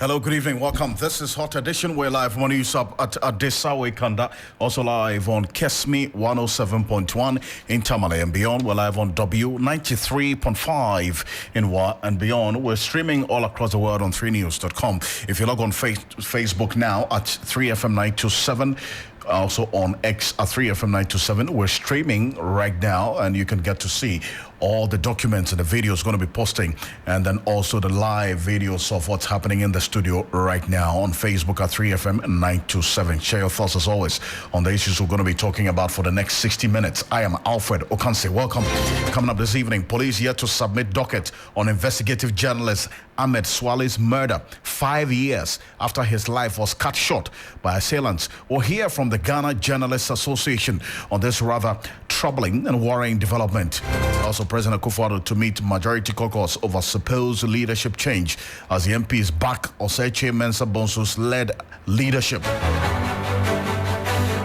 Hello, good evening. Welcome. This is Hot Edition. We're live on USAP at Adesawe Kanda. Also live on Kesmi 107.1 in Tamale and beyond. We're live on W93.5 in Wa and beyond. We're streaming all across the world on 3news.com. If you log on Facebook now at 3FM927, also on X at 3FM927. We're streaming right now, and you can get to see all the documents and the videos going to be posting, and then also the live videos of what's happening in the studio right now on Facebook at 3FM927. Share your thoughts as always on the issues we're going to be talking about for the next 60 minutes. I am Alfred Ocansey. Welcome. Coming up this evening, police yet to submit docket on investigative journalist Ahmed Swale's murder 5 years after his life was cut short by assailants. We'll hear from the Ghana Journalists Association on this rather troubling and worrying development. Also, President Akufo-Addo to meet majority caucus over supposed leadership change as the MPs back Oseche Mensah Bonsu's led leadership.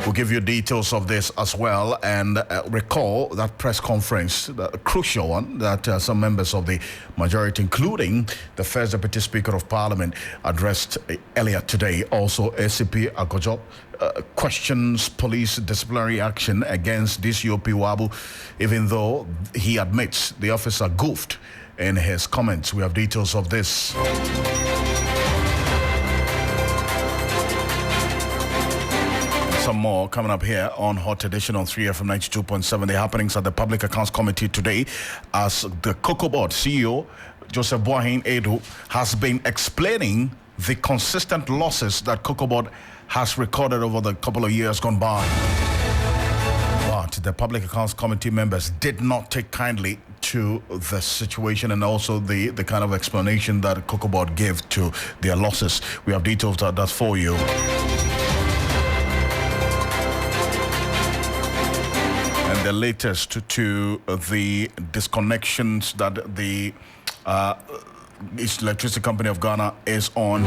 We'll give you details of this as well, and recall that press conference, the crucial one that some members of the majority, including the first Deputy Speaker of Parliament, addressed earlier today. Also, ACP Agojo questions police disciplinary action against this UP Wabu, even though he admits the officer goofed in his comments. We have details of this. Some more coming up here on Hot Edition on 3FM 92.7. The happenings at the Public Accounts Committee today, as the Cocoa Board CEO Joseph Boahin Edu has been explaining the consistent losses that Cocoa Board has recorded over the couple of years gone by. But the Public Accounts Committee members did not take kindly to the situation and also the kind of explanation that Cocoa Board gave to their losses. We have details of that for you. And the latest to the disconnections that the Electricity Company of Ghana is on.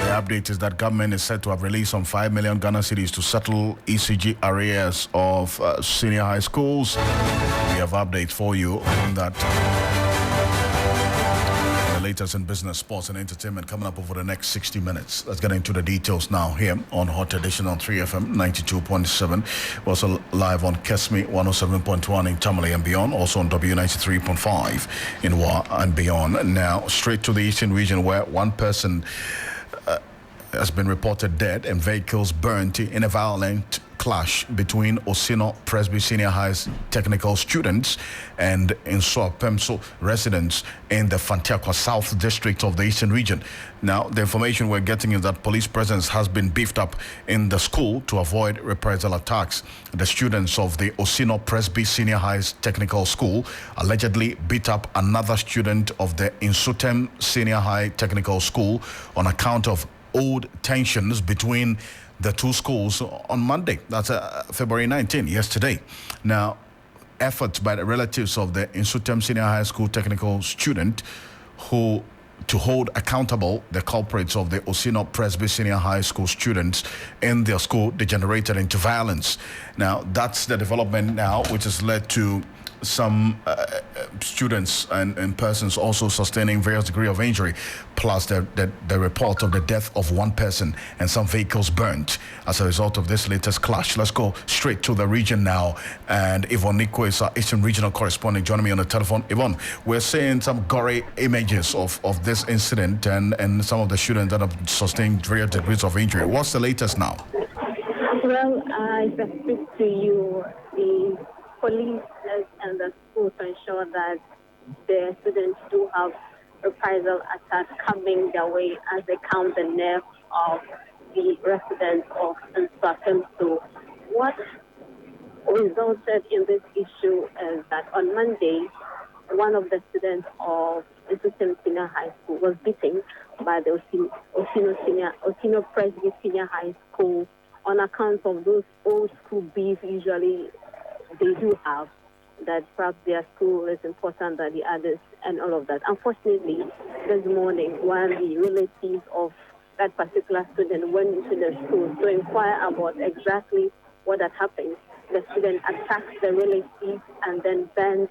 The update is that government is said to have released some 5 million Ghana cedis to settle ECG arrears of senior high schools. We have updates for you on that. Latest in business, sports, and entertainment coming up over the next 60 minutes. Let's get into the details now here on Hot Edition on 3FM 92.7. We're also live on Kesmi 107.1 in Tamale and beyond, also on W93.5 in Wa and beyond. Now, straight to the eastern region where one person has been reported dead and vehicles burnt in a violent clash between Osino Presby Senior High's technical students and Insua Pemso residents in the Fantiakwa South District of the Eastern Region. Now, the information we're getting is that police presence has been beefed up in the school to avoid reprisal attacks. The students of the Osino Presby Senior High's technical school allegedly beat up another student of the Insutem Senior High Technical School on account of old tensions between the two schools on Monday. That's February 19, yesterday. Now, efforts by the relatives of the Insutem Senior High School technical student to hold accountable the culprits of the Osino Presby Senior High School students in their school degenerated into violence. Now, that's the development now, which has led to some students and persons also sustaining various degree of injury, plus the report of the death of one person and some vehicles burnt as a result of this latest clash. Let's go straight to the region now, and Yvonne Nico is our Eastern Regional Correspondent joining me on the telephone. Yvonne, we're seeing some gory images of this incident and some of the students that have sustained various degrees of injury. What's the latest now? Well, I speak to you, the police and the school to ensure that the students do have reprisal attacks coming their way as they count the nerve of the residents of Nswakem. So what resulted in this issue is that on Monday, one of the students of Nswakem Senior High School was beaten by the Osino Presby Senior High School on account of those old school beef usually they do have, that perhaps their school is important than the others and all of that. Unfortunately, this morning, while the relatives of that particular student went into the school to inquire about exactly what had happened, the student attacked the relatives and then burned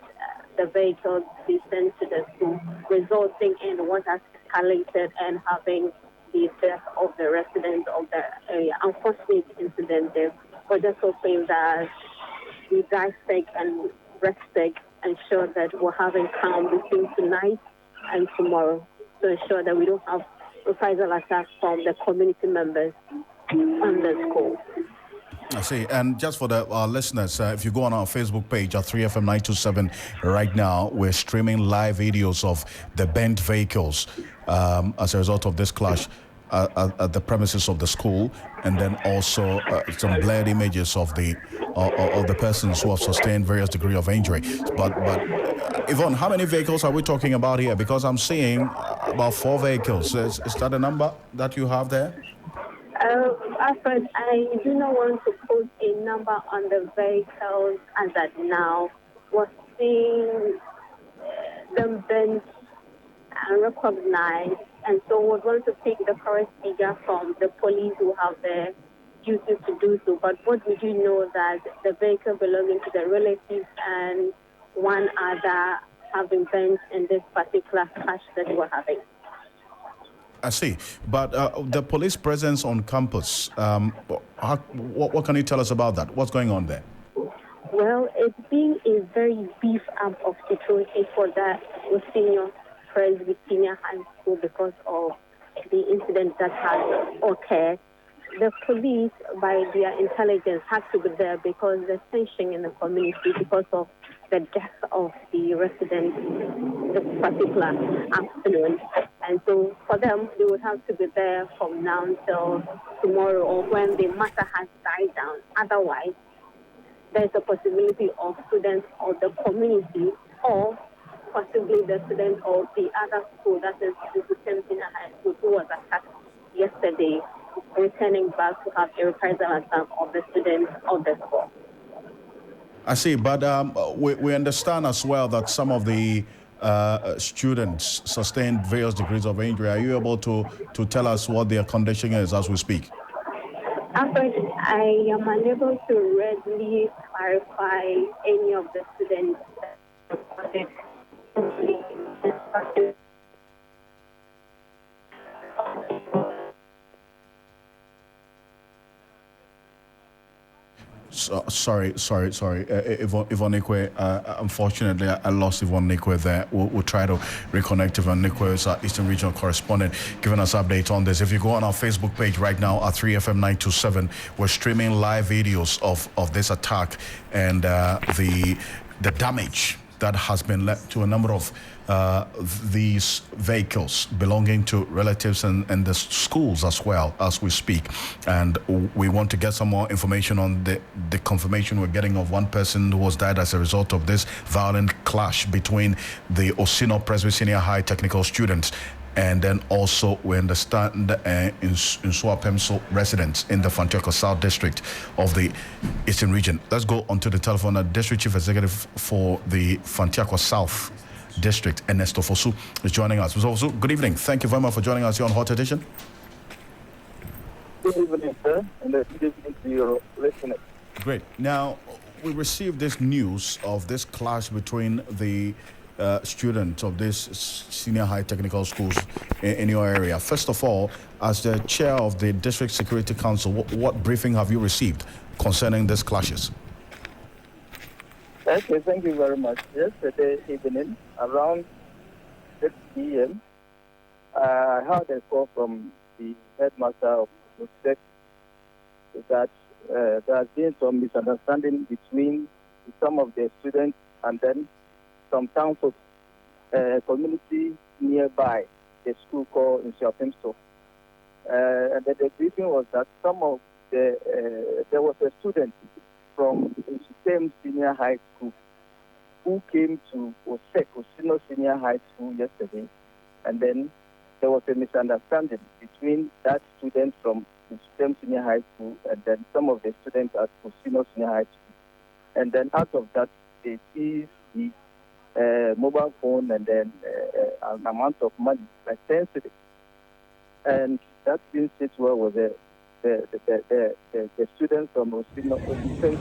the vehicles be sent to the school, resulting in what has escalated and having the death of the residents of the area. Unfortunate incident there. We're just hoping that we dissect and respect, ensure that we're having calm between tonight and tomorrow to ensure that we don't have reprisal attacks from the community members on the school. I see. And just for the listeners, if you go on our Facebook page at 3FM927 right now, we're streaming live videos of the bent vehicles as a result of this clash at the premises of the school, and then also some blurred images of the persons who have sustained various degree of injury. But Yvonne, how many vehicles are we talking about here? Because I'm seeing about 4 vehicles. Is that a number that you have there? Alfred, I do not want to put a number on the vehicles as at now. We're seeing them bent and recognized, and so we're going to take the correct figure from the police who have the duty to do so. But what we do know that the vehicle belonging to the relatives and one other have been bent in this particular crash that we're having. I see. But the police presence on campus, what can you tell us about that? What's going on there? Well, it's been a very beef up of situation for the senior Presbyterian High School because of the incident that has occurred. The police, by their intelligence, had to be there because there's tension in the community because of the death of the resident this particular afternoon. And so for them, they would have to be there from now until tomorrow or when the matter has died down. Otherwise, there's a possibility of students of the community or possibly the students of the other school, that is the same senior high school, who was attacked yesterday, returning back to have a reprisal attack of the students of the school. I see, but we understand as well that some of the students sustained various degrees of injury. Are you able to tell us what their condition is as we speak? Alfred, I am unable to readily clarify any of the students that reported. Sorry. Yvonne Nikwe, unfortunately, I lost Yvonne Nikwe there. We'll try to reconnect. Yvonne Nikwe is our Eastern Regional correspondent, giving us updates on this. If you go on our Facebook page right now at 3FM927, we're streaming live videos of this attack and the damage that has been left to a number of these vehicles belonging to relatives and the schools as well as we speak. And we want to get some more information on the confirmation we're getting of one person who was died as a result of this violent clash between the Osino Presby Senior High Technical students and then also we understand in Swapemso residents in the Fantiako South District of the Eastern Region. Let's go onto the telephone. District Chief Executive for the Fantiako South District, Ernesto Fosu, is joining us. Fosu, good evening. Thank you very much for joining us here on Hot Edition. Good evening, sir, and good evening to your listeners. Great. Now, we received this news of this clash between the students of these senior high technical schools in your area. First of all, as the chair of the District Security Council, what briefing have you received concerning these clashes? Okay, thank you very much. Yesterday evening, around 6 p.m., I had a call from the headmaster of the district that there has been some misunderstanding between some of the students and then some towns of community nearby the school called in Swapemso. And the briefing was that some of there was a student from the same senior high school who came to Osino Senior High School yesterday, and then there was a misunderstanding between that student from the same senior high school and then some of the students at Osino Senior High School. And then out of that, they seized the mobile phone and then an amount of money, like 10 cedis. And that being said was the students from Osino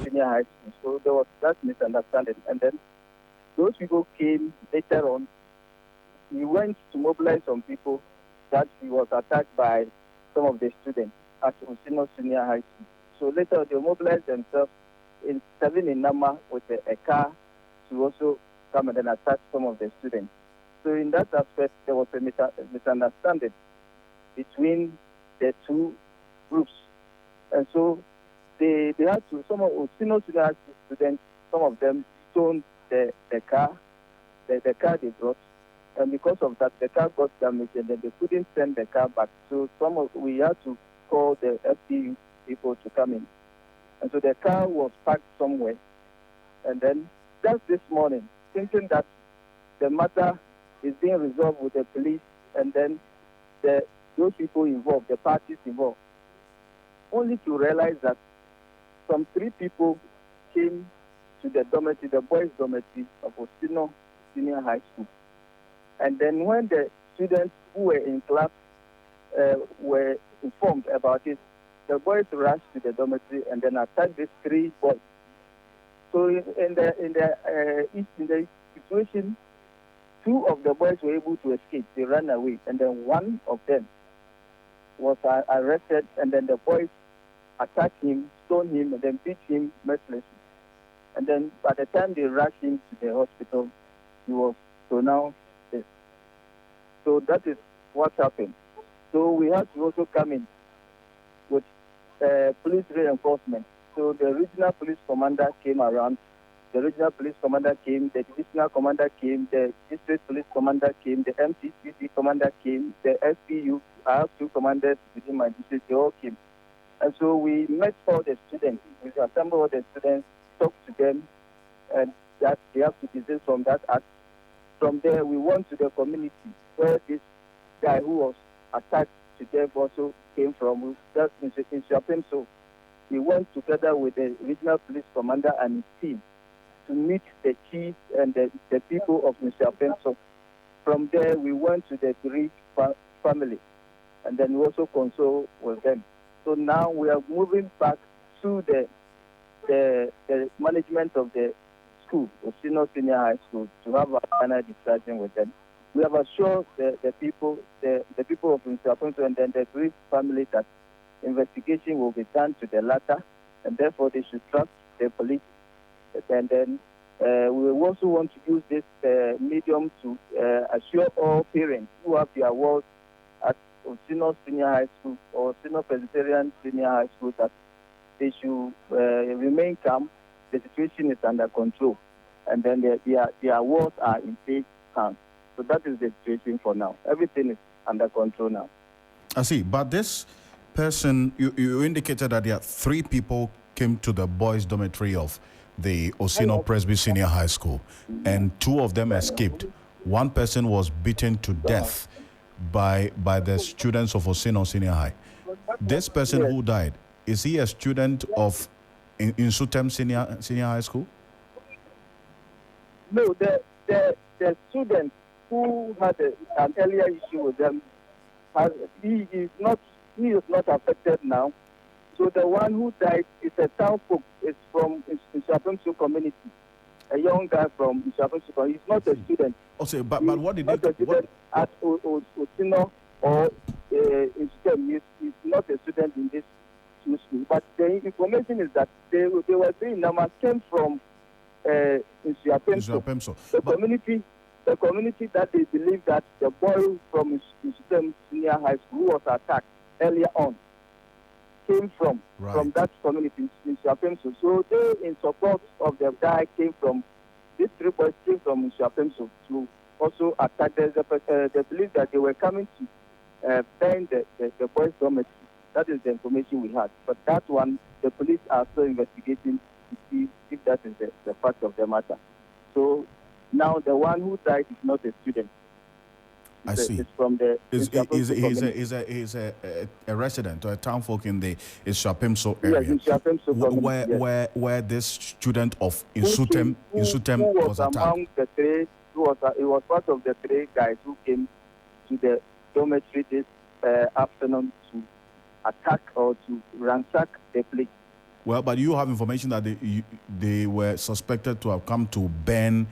Senior High School. So there was that misunderstanding. And then those people came later on. He went to mobilize some people that he was attacked by some of the students at Osino Senior High School. So later they mobilized themselves in 7 in number with a car to also come and then attack some of the students. So in that aspect, there was a misunderstanding between the two groups. And so they had to, some of Osino Senior High School students, some of them stoned the car they brought. And because of that, the car got damaged, and then they couldn't send the car back. So we had to call the FDU people to come in. And so the car was parked somewhere. And then just this morning, thinking that the matter is being resolved with the police, and then those people involved, the parties involved, only to realize that some 3 people came to the dormitory, the boys' dormitory of Osino Senior High School. And then when the students who were in class were informed about it, the boys rushed to the dormitory and then attacked these 3 boys. So in the situation, 2 of the boys were able to escape. They ran away, and then 1 of them was arrested, and then the boys attacked him, stoned him, and then beat him mercilessly. And then by the time they rushed him to the hospital, he was pronounced dead. So that is what happened. So we had to also come in with police reinforcement. So the regional police commander came around. The regional police commander came, the divisional commander came, the district police commander came, the MTCC commander came, the SPU, I have 2 commanders within my district, they all came. And so we met all the students. We assembled all the students, talked to them, and that they have to desist from that act. From there, we went to the community where this guy who was attacked to death also came from. That's in Shapem. So we went together with the regional police commander and his team to meet the chief and the people of Mr. So from there, we went to the bereaved family, and then we also console with them. So now we are moving back to the management of the school, Osino Senior High School, to have a final discussion with them. We have assured the people of Mr. and then the bereaved family that investigation will be done to the latter, and therefore they should trust the police. And then we also want to use this medium to assure all parents who have their wards at Osino Senior High School or Osino Presbyterian Senior High School that they should remain calm. The situation is under control, and then their wards are in safe hands. So that is the situation for now. Everything is under control now. I see, but this person, you indicated that there are 3 people came to the boys' dormitory of the Osino Presby Senior High School, and 2 of them escaped. 1 person was beaten to death by the students of Osino Senior High. This person who died, is he a student of Insutem Senior High School? No, the student who had an earlier issue with them, he is not affected now. So the one who died is a town folk. It's from Ishapemso community. A young guy from Ishapemso community. He's not a student. Okay, but what did they at Osino or Ishapem? He's not a student in this school. But the information is that they were saying numbers came from Ishapemso. The community that they believe that the boy from Ishapem Senior High School who was attacked earlier on came from that community in Shapemso. So they, in support of the guy, these 3 boys came from Shapemso to also attack. They believe that they were coming to burn the boys' dormitory. That is the information we had. But that one, the police are still investigating to see if that is the fact of the matter. So now the one who died is not a student. I see. It's from the. He's a resident or a town folk in the Shapemso area. Yes, in Shapemso where this student of Insutem was attacked. Among the 3, he was part of the 3 guys who came to the dormitory this afternoon to attack or to ransack the place. Well, but you have information that they were suspected to have come to burn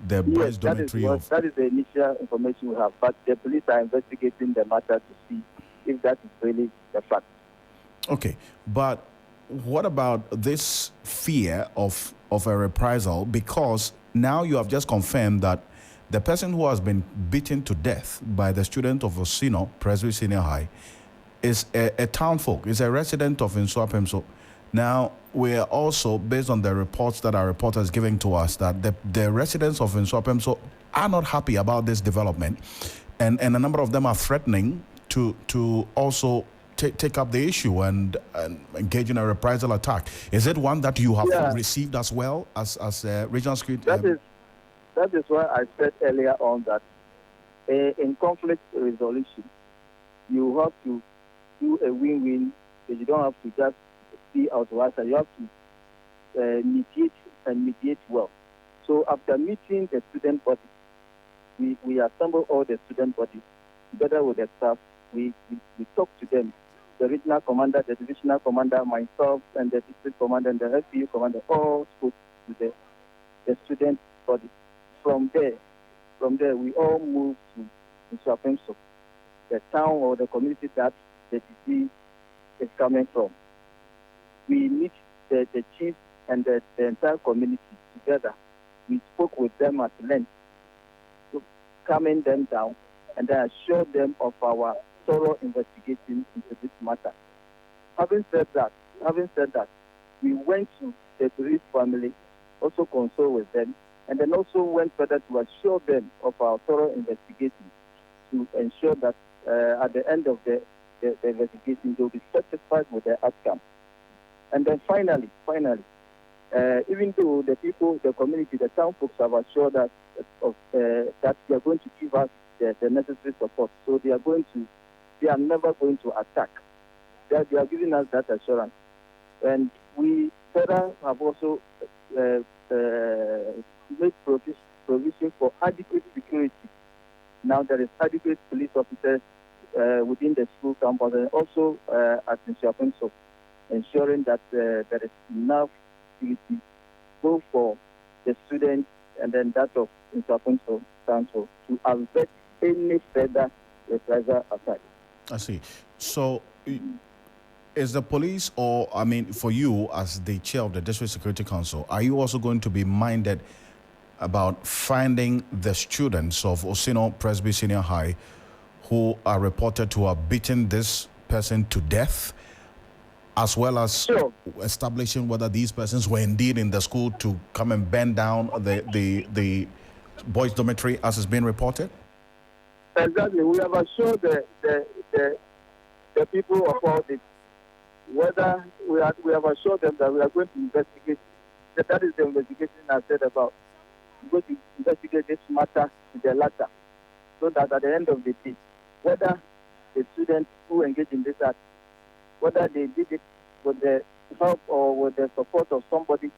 the boys' dormitory of... That is the initial information we have, but the police are investigating the matter to see if that is really the fact. Okay, but what about this fear of a reprisal? Because now you have just confirmed that the person who has been beaten to death by the student of Osino Presby Senior High is a town folk, is a resident of Nsuapemso. Now, we are also, based on the reports that our reporters giving to us, that the residents of Nsuapemso are not happy about this development, and a number of them are threatening to also take up the issue and engage in a reprisal attack. Is it one that you have received as well as regional security? That is why I said earlier on that in conflict resolution, you have to do a win-win. You don't have to just see out one side. You have to mediate well. So after meeting the student body, we assemble all the student bodies together with the staff. We talk to them. The regional commander, the divisional commander, myself, and the district commander and the FPU commander all spoke to the student body. From there, we all moved to Nsuapemso, the town or the community that the disease is coming from. We meet the chief and the entire community together. We spoke with them at length to calming them down and then assure them of our thorough investigation into this matter. Having said that, we went to the bereaved family, also console with them, and then also went further to assure them of our thorough investigation to ensure that at the end of the investigation, they'll be satisfied with the outcome. And then finally, even though the people, the community, the town folks have assured us that they are going to give us the necessary support, so they are never going to attack. They are giving us that assurance. And we further have also made provision for adequate security. Now there is adequate police officers within the school campus and also at Nsuapemso, ensuring that there is enough security both for the students and then that of Nsuapemso Council to avert any further reprisal attack. I see. So, is the police, or I mean, for you as the chair of the District Security Council, are you also going to be minded about finding the students of Osino Presby Senior High who are reported to have beaten this person to death, as well as establishing whether these persons were indeed in the school to come and bend down the boys' dormitory as is being reported? Exactly. We have assured the people of all this, whether we have assured them that we are going to investigate. That is the investigation I said about. We're going to investigate this matter to the latter, so that at the end of the day, whether the students who engage in this act, whether they did it with the help or with the support of somebody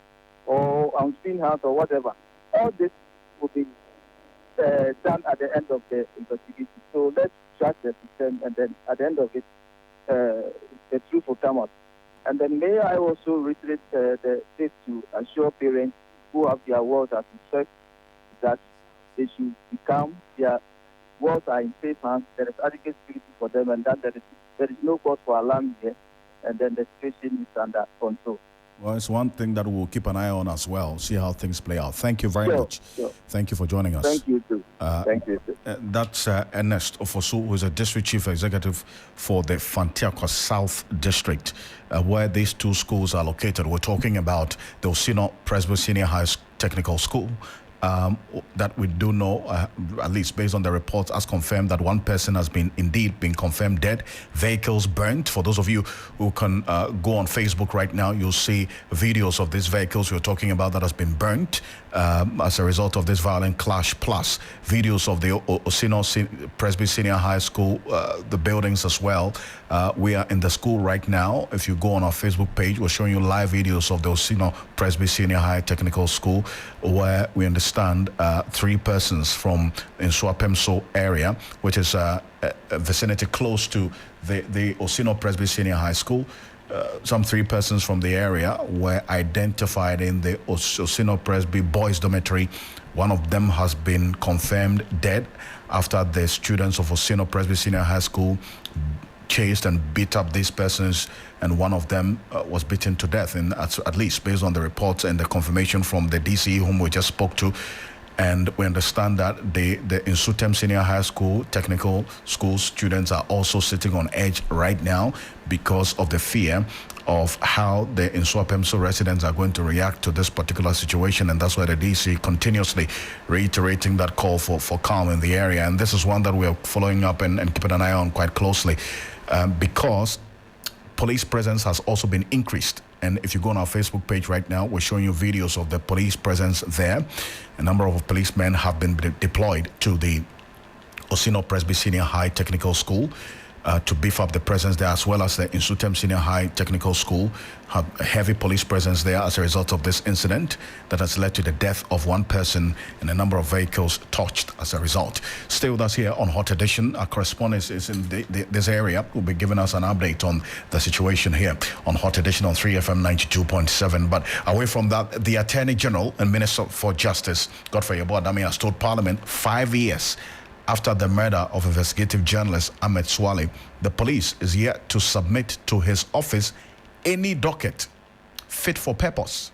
or unseen hands or whatever, all this will be done at the end of the investigation. So let's track the system, and then at the end of it, the truth will come out. And then may I also reiterate this to assure parents who have their wards as suspect that they should become their wards are in safe hands. There is adequate security for them, and that there is no cause for alarm here, and then the situation is under control. Well, it's one thing that we'll keep an eye on as well, see how things play out. Thank you very much. Sure. Thank you for joining us. Thank you, too. Thank you, too. That's Ernest Ofosu, who is a district chief executive for the Fantiakwa South District, where these two schools are located. We're talking about the Osino Presby Senior High Technical School. That we do know, at least based on the reports, as confirmed that one person has been confirmed dead. Vehicles burnt. For those of you who can go on Facebook right now, you'll see videos of these vehicles we're talking about that has been burnt as a result of this violent clash, plus videos of the Osino Presby Senior High School, the buildings as well. We are in the school right now. If you go on our Facebook page, we're showing you live videos of the Osino Presby Senior High Technical School, where we understand three persons from Nsuapemso area, which is a vicinity close to the Osino Presby Senior High School. some 3 persons from the area were identified in the Osino Presby Boys Dormitory. One of them has been confirmed dead after the students of Osino Presby Senior High School chased and beat up these persons, and one of them was beaten to death, and at least based on the reports and the confirmation from the DCE whom we just spoke to. And we understand that the Insutem Senior High School technical school students are also sitting on edge right now because of the fear of how the Insuapemso residents are going to react to this particular situation, and that's why the DC continuously reiterating that call for calm in the area. And this is one that we are following up and keeping an eye on quite closely, because police presence has also been increased. And if you go on our Facebook page right now, we're showing you videos of the police presence there. A number of policemen have been deployed to the Osino Presby Senior High Technical School to beef up the presence there, as well as the Insutem Senior High Technical School have heavy police presence there as a result of this incident that has led to the death of 1 person and a number of vehicles touched as a result. Stay with us here on Hot Edition. Our correspondent is in this area, who will be giving us an update on the situation here on Hot Edition on 3FM 92.7. But away from that, the Attorney General and Minister for Justice, Godfrey Yeboah-Dame, has told Parliament 5 years after the murder of investigative journalist Ahmed Swale, the police is yet to submit to his office any docket fit for purpose.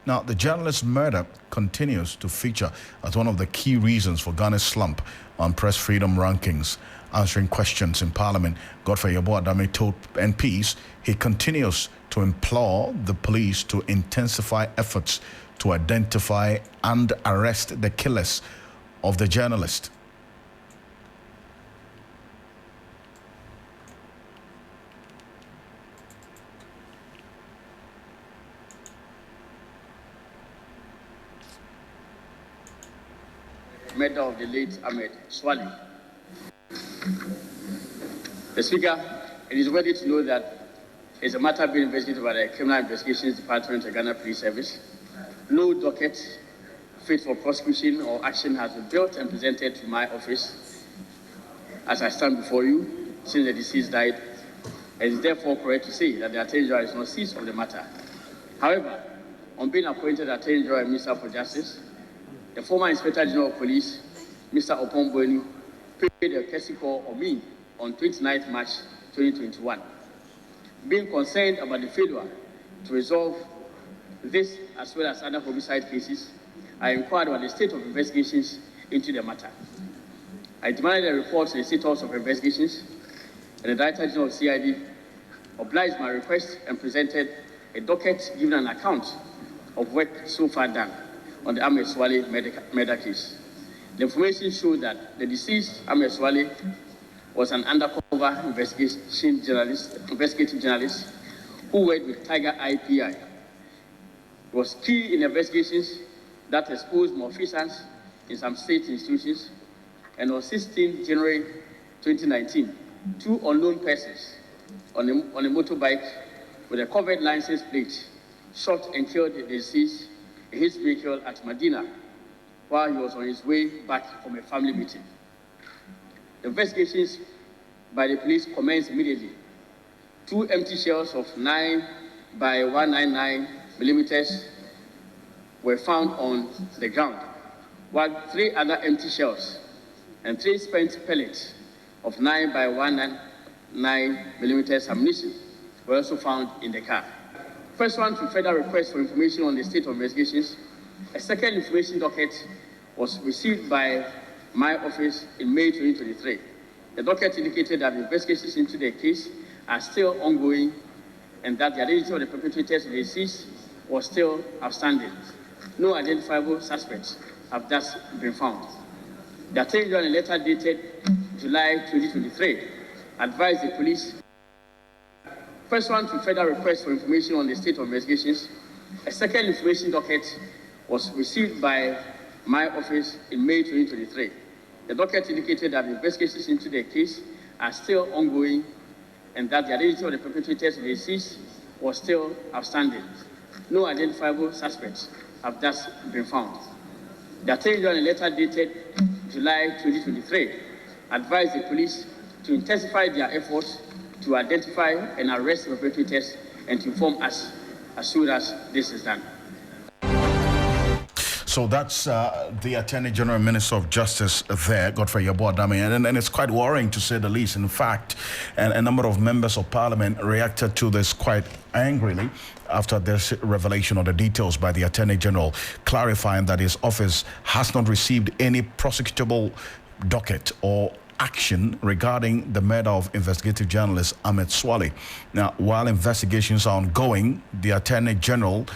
Now, the journalist's murder continues to feature as one of the key reasons for Ghana's slump on press freedom rankings. Answering questions in Parliament, Godfrey Yeboah-Dame told MPs he continues to implore the police to intensify efforts to identify and arrest the killers of the journalist. Murder of the late Ahmed Swale. The Speaker, it is worthy to know that it's a matter being investigated by the Criminal Investigations Department of Ghana Police Service. No docket fit for prosecution or action has been built and presented to my office as I stand before you since the deceased died. It is therefore correct to say that the Attorney General is not seized of the matter. However, on being appointed Attorney General and Minister for Justice, the former Inspector General of Police, Mr. Opombweni, paid a courtesy call on me on 29th March 2021. Being concerned about the failure to resolve this as well as other homicide cases, I inquired about the state of investigations into the matter. I demanded a report on the status of investigations, and the Director General of CID obliged my request and presented a docket giving an account of work so far done on the Ahmed Swale murder case. The information showed that the deceased Ahmed Swale was an undercover investigative journalist who worked with Tiger IPI. He was key in investigations that exposed malfeasance in some state institutions, and on 16 January 2019, 2 unknown persons on a motorbike with a covered license plate shot and killed the deceased in his vehicle at Medina while he was on his way back from a family meeting. The investigations by the police commenced immediately. 2 empty shells of 9 by 199 millimeters were found on the ground, while 3 other empty shells and 3 spent pellets of 9 by 199 millimeters ammunition were also found in the car. First one to further request for information on the state of investigations. A second information docket was received by my office in May 2023. The docket indicated that the investigations into the case are still ongoing and that the identity of the perpetrators of the deceased was still outstanding. No identifiable suspects have thus been found. The Attorney General, in a letter dated July 2023, advised the police. First one to further request for information on the state of investigations. A second information docket was received by my office in May 2023. The docket indicated that the investigations into the case are still ongoing and that the identity of the perpetrators of the deceased was still outstanding. No identifiable suspects have thus been found. The Attorney General, in a letter dated July 2023, advised the police to intensify their efforts to identify and arrest perpetrators and to inform us as soon as this is done. So that's the Attorney General and Minister of Justice there, Godfrey Yeboah-Dame, and it's quite worrying to say the least. In fact, a number of members of Parliament reacted to this quite angrily after this revelation of the details by the Attorney General, clarifying that his office has not received any prosecutable docket or action regarding the murder of investigative journalist Ahmed Swale. Now, while investigations are ongoing, the Attorney General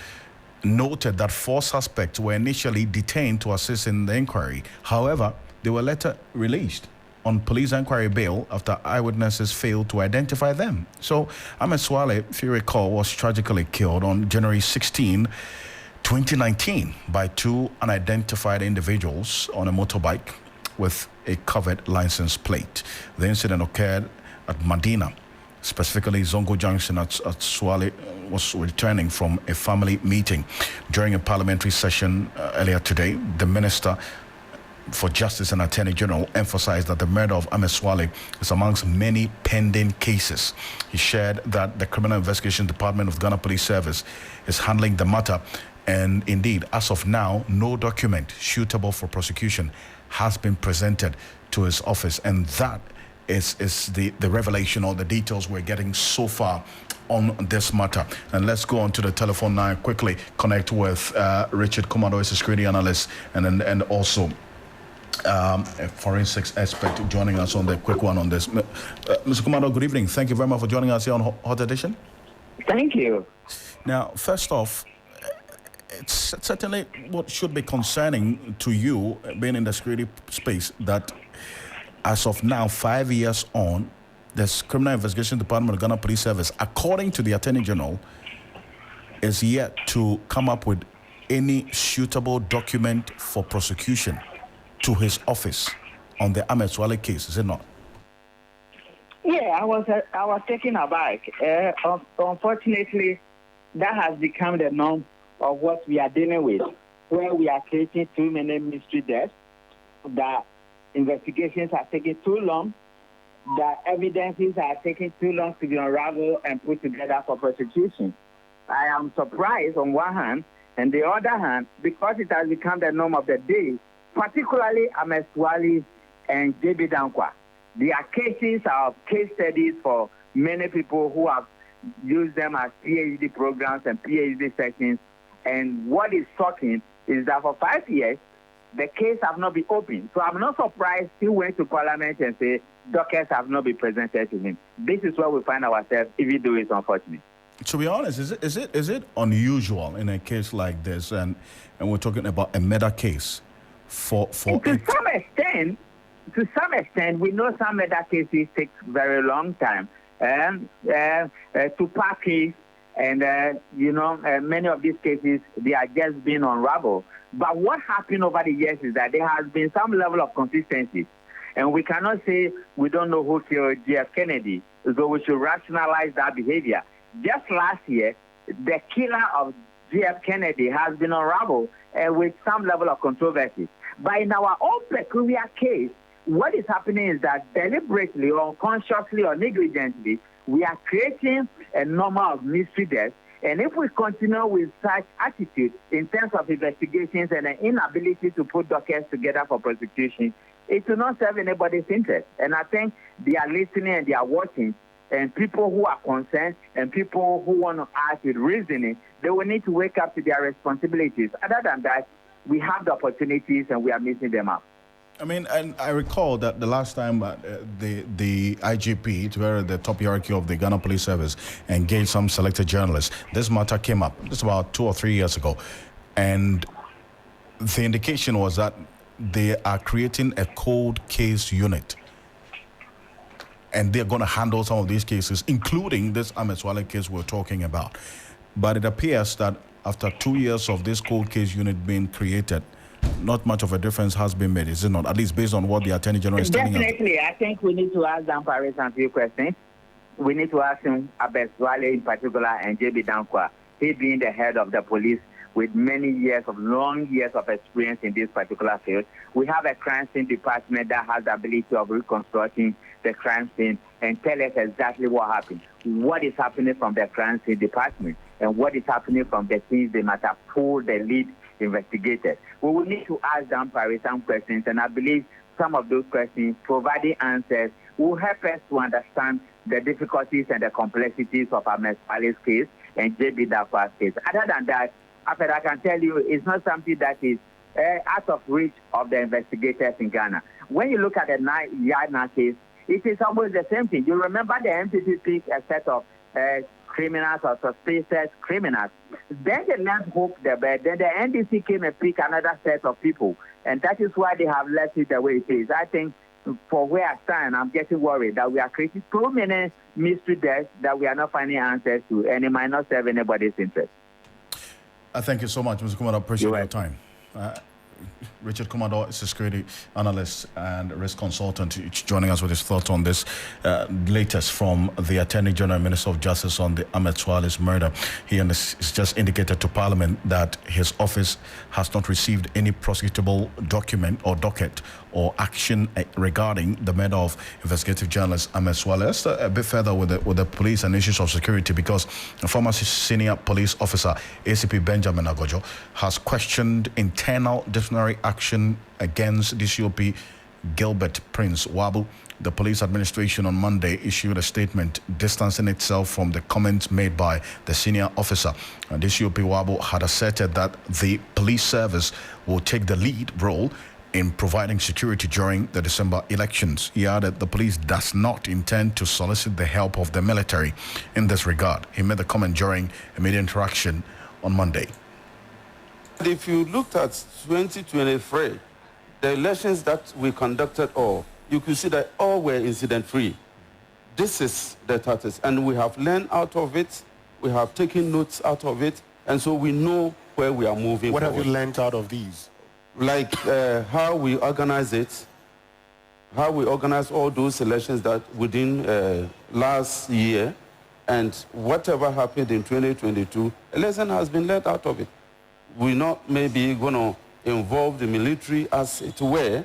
noted that 4 suspects were initially detained to assist in the inquiry. However, they were later released on police inquiry bail after eyewitnesses failed to identify them. So Ahmed Swale, if you recall, was tragically killed on January 16, 2019 by 2 unidentified individuals on a motorbike with a covered license plate. The incident occurred at Medina, specifically Zongo Junction at Swale was returning from a family meeting. During a parliamentary session earlier today, the Minister for Justice and Attorney General emphasized that the murder of Ahmed Swale is amongst many pending cases. He shared that the Criminal Investigation Department of Ghana Police Service is handling the matter, and indeed, as of now, no document suitable for prosecution has been presented to his office, and that is the revelation or the details we're getting so far on this matter. And let's go on to the telephone now and quickly connect with Richard Kumado, a security analyst, and also a forensics expert joining us on the quick one on this. Mr. Kumado, good evening. Thank you very much for joining us here on Hot Edition. Thank you. Now, first off, it's certainly what should be concerning to you, being in the security space, that as of now, 5 years on, the Criminal Investigation Department of Ghana Police Service, according to the Attorney General, is yet to come up with any suitable document for prosecution to his office on the Ahmed Swale case, is it not? Yeah, I was taken aback. Unfortunately, that has become the norm of what we are dealing with, where we are creating too many mystery deaths, that investigations are taking too long, that evidences are taking too long to be unraveled and put together for prosecution. I am surprised on one hand, and the other hand, because it has become the norm of the day, particularly Ahmed Swale and J.B. Dankwa. They are cases of case studies for many people who have used them as PhD programs and PhD sessions. And what is shocking is that for 5 years, the case have not been opened. So I'm not surprised he went to Parliament and said dockets have not been presented to him. This is where we find ourselves, even though it's unfortunate. To be honest, is it unusual in a case like this, and we're talking about a murder case for to some extent, we know some murder cases take very long time. Tupac case, and many of these cases, they are just being unraveled. But what happened over the years is that there has been some level of consistency. And we cannot say we don't know who killed J.F. Kennedy, so we should rationalize that behavior. Just last year, the killer of J.F. Kennedy has been unraveled with some level of controversy. But in our own peculiar case, what is happening is that deliberately or unconsciously or negligently, we are creating a number of mystery deaths. And if we continue with such attitude in terms of investigations and an inability to put dockets together for prosecution, it will not serve anybody's interest. And I think they are listening and they are watching. And people who are concerned and people who want to act with reasoning, they will need to wake up to their responsibilities. Other than that, we have the opportunities and we are missing them out. I mean, and I recall that the last time the IGP, to where the top hierarchy of the Ghana Police Service, engaged some selected journalists, this matter came up just about 2 or 3 years ago. And the indication was that they are creating a cold case unit. And they're going to handle some of these cases, including this Ahmed Swale case we're talking about. But it appears that after 2 years of this cold case unit being created, not much of a difference has been made, is it not? At least based on what the Attorney General is telling us. Definitely. I think we need to ask Dan Paris a few questions. We need to ask him Ahmed Swale in particular and J.B. Dankwa, he being the head of the police, with long years of experience in this particular field. We have a crime scene department that has the ability of reconstructing the crime scene and tell us exactly what happened, what is happening from the crime scene department, and what is happening from the things they might have pulled the lead investigators. We will need to ask them some questions, and I believe some of those questions, providing answers, will help us to understand the difficulties and the complexities of Ahmed Saleh's case and J.B. Dafa's case. Other than that, I can tell you it's not something that is out of reach of the investigators in Ghana. When you look at the Yana case, it is almost the same thing. You remember the MPP picked a set of criminals or suspicious criminals. Then they left hope there, but then the NDC came and picked another set of people. And that is why they have left it the way it is. I think for where I stand, I'm getting worried that we are creating so many mystery deaths that we are not finding answers to, and it might not serve anybody's interest. Thank you so much, Mr. Kumado. Appreciate your time. Richard Kumado is a security analyst and risk consultant, joining us with his thoughts on this latest from the Attorney General and Minister of Justice on the Ahmed Saleh's murder. He has just indicated to Parliament that his office has not received any prosecutable document or docket or action regarding the murder of investigative journalist Ahmed Saleh. Let's a bit further with the police and issues of security, because a former senior police officer, ACP Benjamin Agojo, has questioned internal disciplinary action against DCOP Gilbert Prince Wabu. The police administration on Monday issued a statement distancing itself from the comments made by the senior officer. DCOP Wabu had asserted that the police service will take the lead role in providing security during the December elections. He added the police does not intend to solicit the help of the military in this regard. He made the comment during a media interaction on Monday. If you looked at 2023, the elections that we conducted you could see that all were incident-free. This is the status, and we have learned out of it, we have taken notes out of it, and so we know where we are moving What forward. have you learned out of these? Like how we organize it, how we organize all those elections that within last year, and whatever happened in 2022, a lesson has been learned out of it. We're not maybe going to involve the military as it were,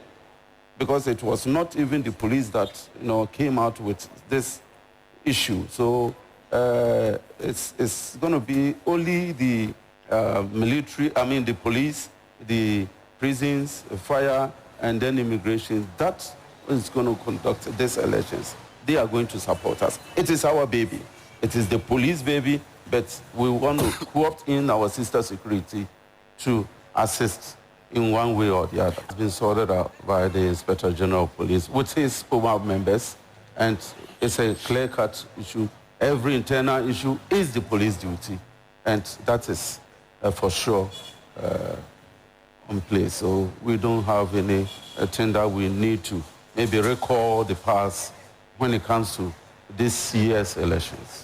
because it was not even the police that came out with this issue. So it's going to be only the military, the police, the prisons, fire, and then immigration. That is going to conduct these elections. They are going to support us. It is our baby. It is the police baby, but we want to co-opt in our sister security to assist in one way or the other. It's been sorted out by the Inspector General of Police with his POMA members, and it's a clear-cut issue. Every internal issue is the police duty, and that is for sure on place. So we don't have any thing that we need to maybe recall the past when it comes to this year's elections.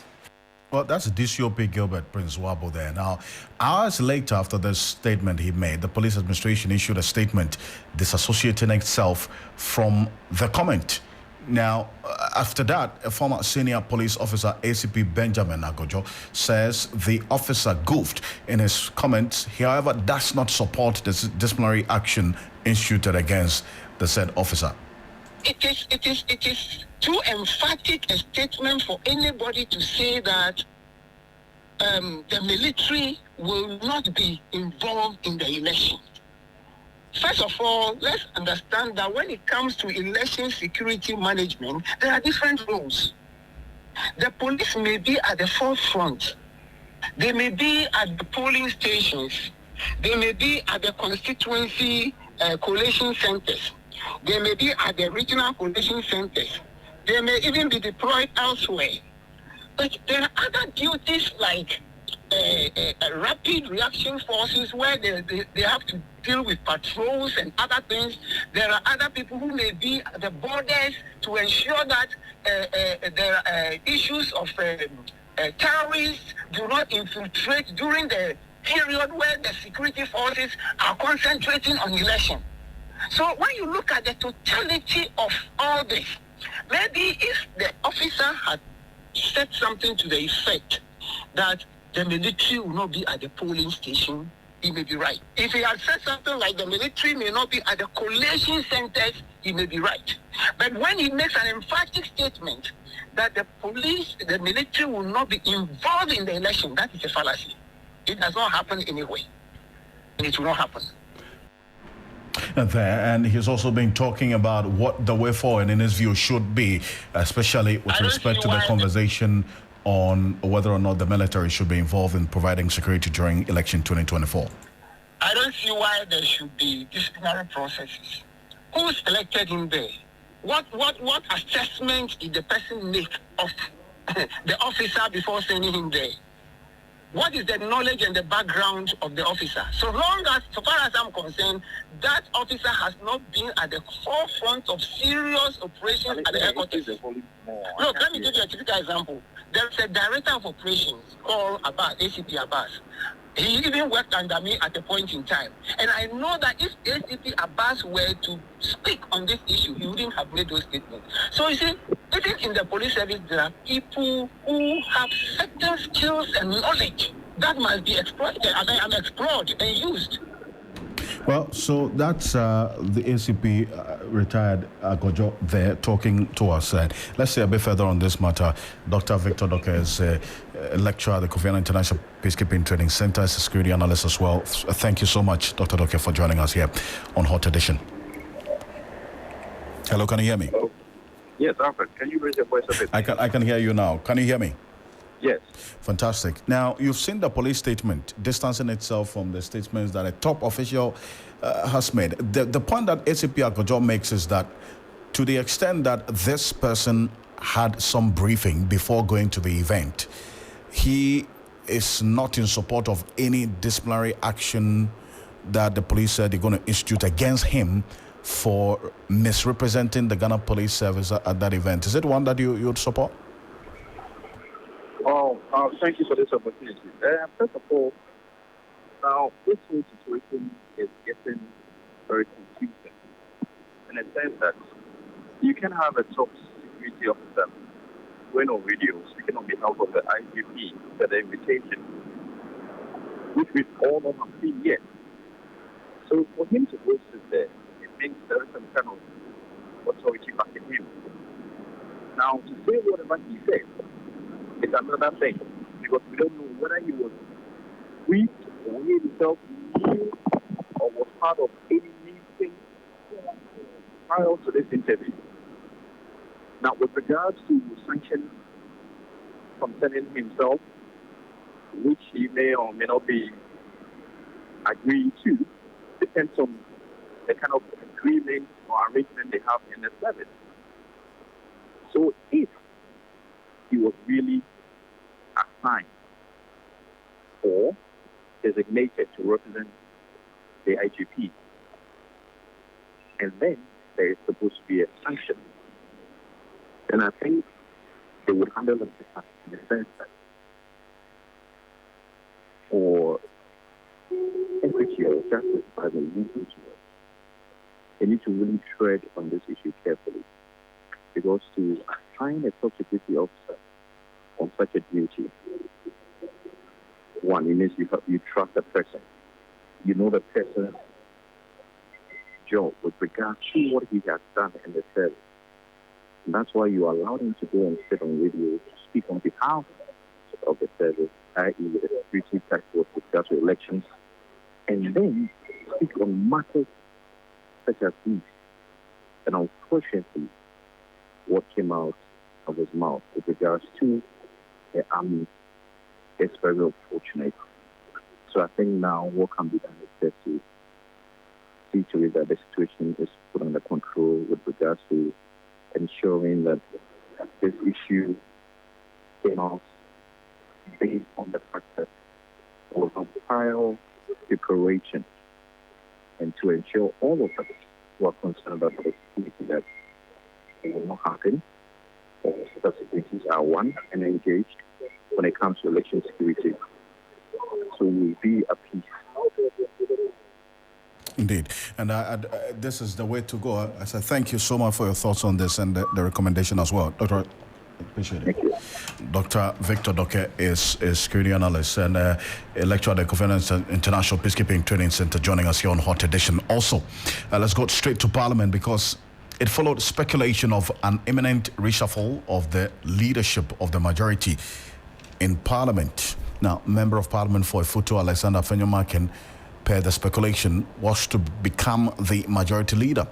Well, that's DCOP Gilbert Prince Wabu there. Now, hours later after this statement he made, the police administration issued a statement disassociating itself from the comment. Now, after that, a former senior police officer, ACP Benjamin Agojo, says the officer goofed in his comments. He, however, does not support the disciplinary action instituted against the said officer. It is too emphatic a statement for anybody to say that the military will not be involved in the election. First of all, let's understand that when it comes to election security management, there are different roles. The police may be at the forefront. They may be at the polling stations. They may be at the constituency collation centers. They may be at the regional collation centers. They may even be deployed elsewhere. But there are other duties like rapid reaction forces where they have to deal with patrols and other things. There are other people who may be at the borders to ensure that there are issues of terrorists do not infiltrate during the period where the security forces are concentrating on election. So when you look at the totality of all this, maybe if the officer had said something to the effect that the military will not be at the polling station, he may be right. If he had said something like the military may not be at the collation centers, he may be right. But when he makes an emphatic statement that the police, the military will not be involved in the election, that is a fallacy. It does not happen anyway. And it will not happen. And he's also been talking about what the way forward in his view should be, especially with respect to the conversation on whether or not the military should be involved in providing security during election 2024. I don't see why there should be disciplinary processes. Who selected him there? What assessment did the person make of the officer before sending him there? What is the knowledge and the background of the officer? So far as I'm concerned, that officer has not been at the forefront of serious operations at the headquarters. Look, let me give you a typical example. There's a director of operations called Abbas, ACP Abbas. He even worked under me at a point in time. And I know that if ACP Abbas were to speak on this issue, he wouldn't have made those statements. So you see, even in the police service, there are people who have certain skills and knowledge that must be exploited and used. Well, so that's the ACP retired Gojo there talking to us. Let's say a bit further on this matter. Dr. Victor Doka is a lecturer at the Kofi Annan International Peacekeeping Training Center, is a security analyst as well. Thank you so much, Dr. Doka, for joining us here on Hot Edition. Hello, can you hear me? Hello. Yes, Alfred, can you raise your voice a bit? I can hear you now. Can you hear me? Yes. Fantastic. Now, you've seen the police statement distancing itself from the statements that a top official has made. The point that ACP Akojo makes is that to the extent that this person had some briefing before going to the event, he is not in support of any disciplinary action that the police said they're going to institute against him for misrepresenting the Ghana Police Service at that event. Is it one that you would support? Thank you for this opportunity. First of all, now this whole situation is getting very confusing in a sense that you can have a top security officer going on radio speaking on behalf of the IGP for the invitation, which we all not have seen yet. So for him to go sit there, it means there is some kind of authority backing him. Now, to say whatever he said is another thing, because we don't know whether he was briefed or he himself knew or was part of any meeting prior to this interview. Now, with regards to sanctions concerning himself, which he may or may not be agreeing to, depends on the kind of agreement or arrangement they have in the service. So if he was really assigned or designated to represent the IGP, and then there is supposed to be a sanction, then I think they would handle it in the sense that for equity or justice by the legal they need to really tread on this issue carefully, because to assign a top security officer on such a duty, one, it means you trust the person. You know the person's job with regard to what he has done in the service. And that's why you allow him to go and sit on radio to speak on behalf of the service, i.e. the security task force with regard to elections, and then speak on matters such as these. And unfortunately, what came out of his mouth with regards to the army is very unfortunate. So I think now what can be done is just to see to it that the situation is put under control with regards to ensuring that this issue came out based on the fact that there was a prior preparation, and to ensure all of us who are concerned about the security that it will not happen. All the securities are one and engaged when it comes to election security. So we'll be at peace. Indeed. And this is the way to go. I said thank you so much for your thoughts on this and the recommendation as well. Dr. Appreciate it. Dr. Victor Doke is security analyst and a lecturer at the Covenant International Peacekeeping Training Center, joining us here on Hot Edition. Also, let's go straight to Parliament because it followed speculation of an imminent reshuffle of the leadership of the majority in Parliament. Now, Member of Parliament for Ifutu, Alexander Fenyomakin, per the speculation, was to become the majority leader.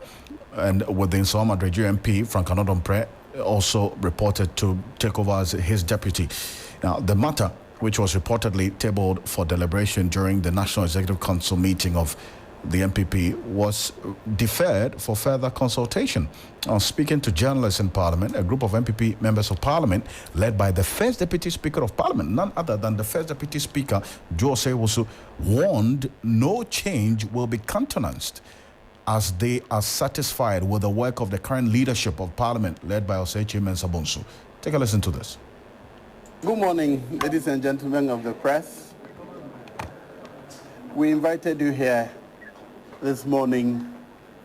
And with the Nsawam Adreju MP, Frank Anodompre, also reported to take over as his deputy. Now, the matter, which was reportedly tabled for deliberation during the National Executive Council meeting of the MPP, was deferred for further consultation. Speaking to journalists in Parliament, a group of MPP members of Parliament, led by the first Deputy Speaker of Parliament, none other than the first Deputy Speaker, Joe Sewusu, warned no change will be countenanced as they are satisfied with the work of the current leadership of Parliament, led by Osechi Mensah-Bonsu. Take a listen to this. Good morning, ladies and gentlemen of the press. We invited you here this morning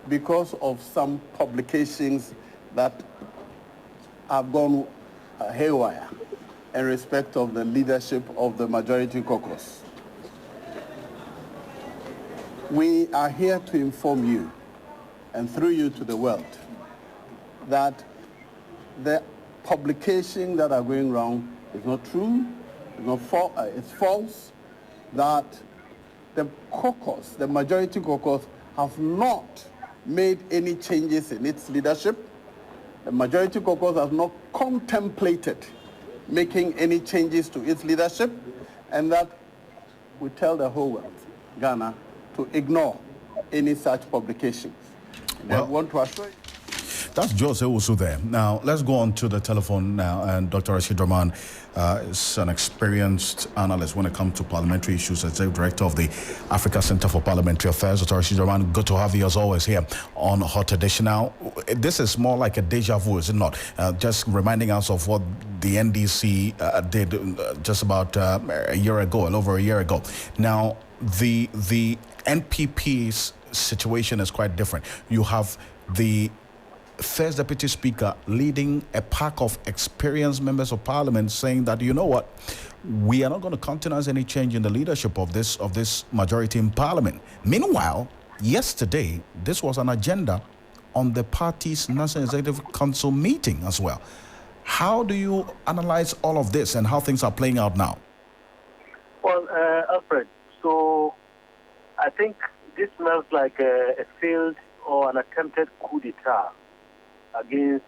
because of some publications that have gone haywire in respect of the leadership of the majority caucus. We are here to inform you, and through you to the world, that the publications that are going around is not true, it's false, that the caucus, the majority caucus, have not made any changes in its leadership. The majority caucus has not contemplated making any changes to its leadership, and that we tell the whole world, Ghana, to ignore any such publications. Well, I want to assure you. That's Jose Usu there. Now, let's go on to the telephone now. And Dr. Rashid Rahman is an experienced analyst when it comes to parliamentary issues, as the director of the Africa Center for Parliamentary Affairs. Dr. Rashid Rahman, good to have you as always here on Hot Edition. Now, this is more like a deja vu, is it not? Just reminding us of what the NDC did just about a year ago, a little over a year ago. Now, the NPP's situation is quite different. You have the first Deputy Speaker leading a pack of experienced members of Parliament saying that, you know what, we are not going to countenance any change in the leadership of this majority in Parliament. Meanwhile, yesterday, this was an agenda on the party's National Executive Council meeting as well. How do you analyze all of this and how things are playing out now? Well, Alfred, so I think this smells like a failed or an attempted coup d'etat against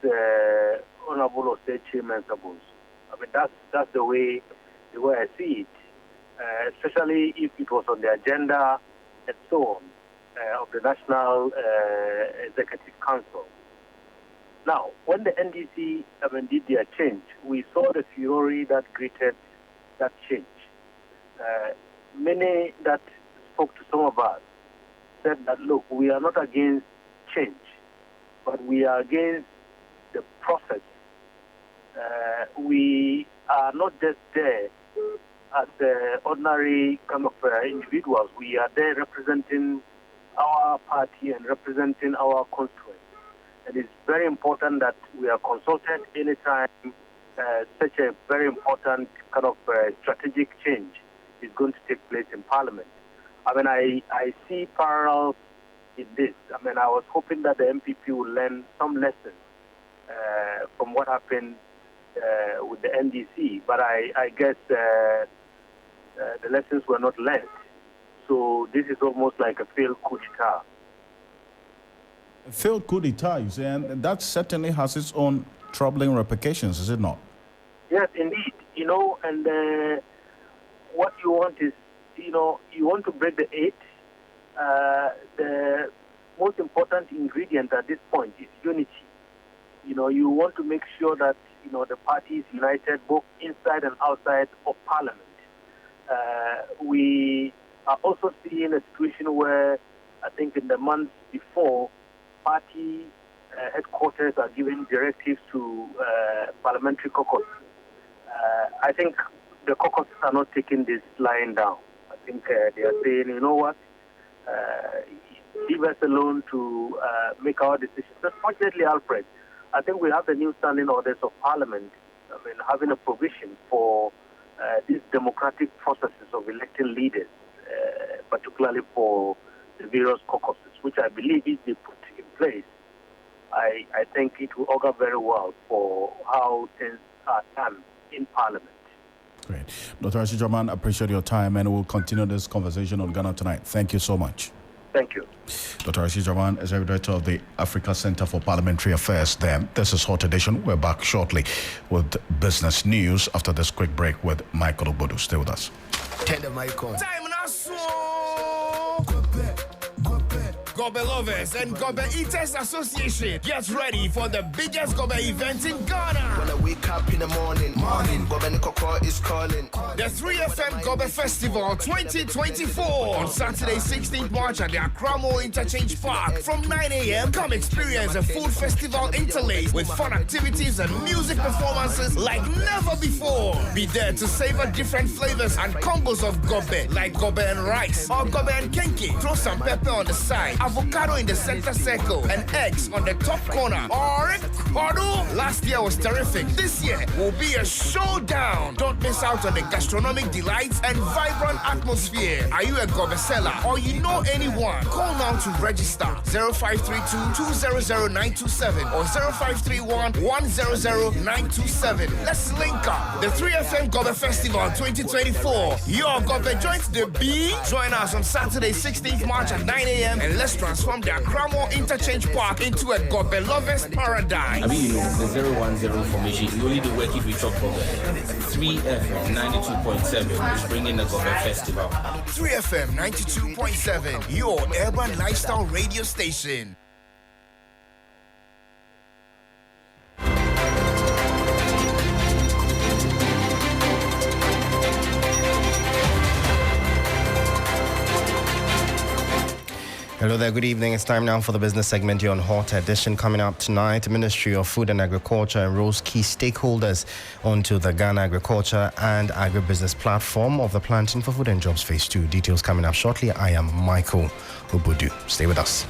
Honorable Osechi Mensah-Bonsu. I mean, that's the way I see it, especially if it was on the agenda and so on of the National Executive Council. Now, when the NDC did their change, we saw the fury that greeted that change. Many that spoke to some of us said that, look, we are not against change, but we are against the process. We are not just there as ordinary kind of individuals. We are there representing our party and representing our constituents. And it's very important that we are consulted anytime such a very important kind of strategic change is going to take place in Parliament. I mean, I see parallels in this. I mean, I was hoping that the MPP would learn some lessons from what happened with the NDC, but I guess the lessons were not learned. So this is almost like a failed coup d'etat. A failed coup d'etat, you say, and that certainly has its own troubling repercussions, is it not? Yes, indeed. And what you want is, you want to break the eight. The most important ingredient at this point is unity. You want to make sure that, the party is united both inside and outside of Parliament. We are also seeing a situation where I think in the months before, party headquarters are giving directives to parliamentary caucus. I think the caucuses are not taking this lying down. I think they are saying, you know what, leave us alone to make our decisions. Unfortunately, Alfred, I think we have the new standing orders of Parliament having a provision for these democratic processes of electing leaders, particularly for the various caucuses, which I believe if they put in place, I think it will augur very well for how things are done in Parliament. Great. Dr. Ashijaman, appreciate your time, and we'll continue this conversation on Ghana Tonight. Thank you so much. Thank you. Dr. Ashijaman is director of the Africa Center for Parliamentary Affairs there. This is Hot Edition. We're back shortly with business news after this quick break with Michael Obodu. Stay with us. Turn the mic on. Gobe lovers and Gobe Eaters Association, get ready for the biggest Gobe event in Ghana. When I wake up in the morning, Gobe Nikoko is calling. The 3FM Gobe Festival 2024 on Saturday 16th March at the Accra Mall Interchange Park from 9 a.m. Come experience a full festival interlaced with fun activities and music performances like never before. Be there to savor different flavors and combos of Gobe, like Gobe and rice or Gobe and kenke. Throw some pepper on the side, avocado in the center circle, and eggs on the top corner. Last year was terrific. This year will be a showdown. Don't miss out on the gastronomic delights and vibrant atmosphere. Are you a Gobe seller or you know anyone? Call now to register 0532-200-927 or 0531-100-927. Let's link up. The 3FM Gobe Festival 2024. Your Gobe joint the B. Join us on Saturday 16th March at 9 a.m. and let's transform the Accra Mall Interchange Park into a Gobe lovers paradise. I mean, you know, the 010 formation, you only do work if we talk Gobe. 3FM 92.7 is bringing the Gobe Festival. 3FM 92.7, your urban lifestyle radio station. Hello there, good evening. It's time now for the business segment here on Hot Edition. Coming up tonight, the Ministry of Food and Agriculture enrolls key stakeholders onto the Ghana Agriculture and Agribusiness platform of the Planting for Food and Jobs Phase 2. Details coming up shortly. I am Michael Obodu. Stay with us.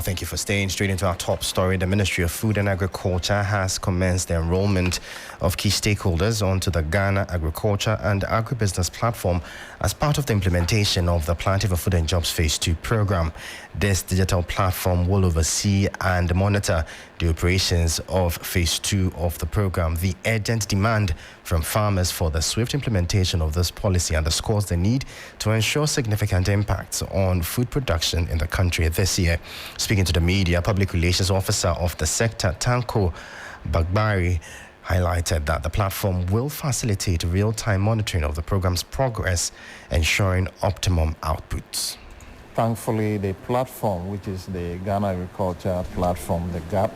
Thank you for staying. Straight into our top story. The Ministry of Food and Agriculture has commenced the enrollment of key stakeholders onto the Ghana Agriculture and Agribusiness platform as part of the implementation of the Planting for Food and Jobs Phase 2 program. This digital platform will oversee and monitor the operations of Phase 2 of the program. The urgent demand from farmers for the swift implementation of this policy underscores the need to ensure significant impacts on food production in the country this year. Speaking to the media, Public Relations Officer of the sector, Tanko Bagbari, highlighted that the platform will facilitate real-time monitoring of the program's progress, ensuring optimum outputs. Thankfully, the platform, which is the Ghana Agriculture platform, the GAP,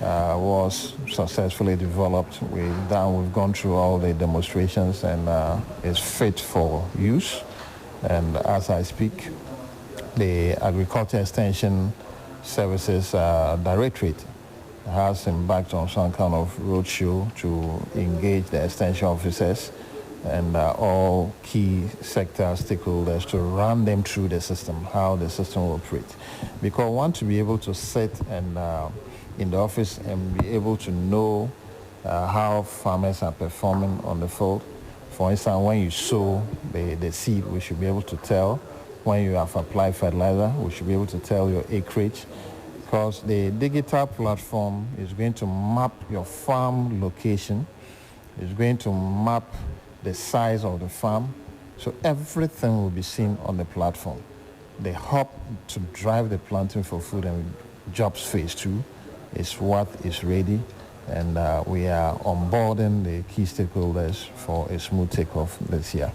was successfully developed. We've gone through all the demonstrations and is fit for use. And as I speak, the Agriculture Extension Services Directorate has embarked on some kind of roadshow to engage the extension officers and all key sector stakeholders to run them through the system, how the system will operate. Because we want to be able to sit and in the office and be able to know how farmers are performing on the field. For instance, when you sow the seed, we should be able to tell. When you have applied fertilizer, we should be able to tell your acreage, because the digital platform is going to map your farm location, it's going to map the size of the farm, so everything will be seen on the platform. The hub to drive the Planting for Food and Jobs Phase 2 is what is ready, and we are onboarding the key stakeholders for a smooth takeoff this year.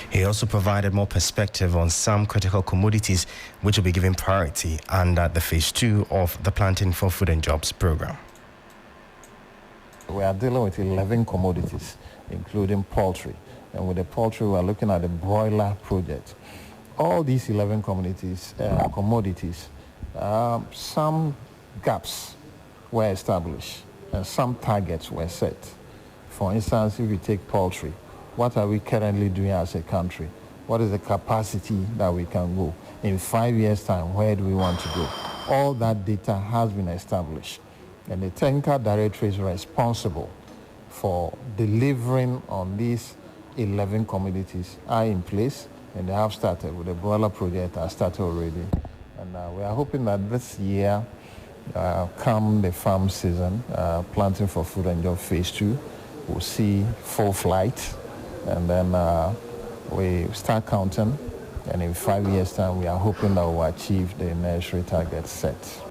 He also provided more perspective on some critical commodities which will be given priority under the Phase 2 of the Planting for Food and Jobs program. We are dealing with 11 commodities, including poultry. And with the poultry, we are looking at the broiler project. All these 11 commodities, some gaps were established and some targets were set. For instance, if you take poultry, what are we currently doing as a country? What is the capacity that we can go? in 5 years' time, where do we want to go? All that data has been established. And the technical director is responsible for delivering on these 11 commodities are in place, and they have started with the boiler project has started already. And we are hoping that this year, come the farm season, planting for food and job phase 2, we'll see full flight, and then we start counting, and in 5 years' time, we are hoping that we'll achieve the nursery target set.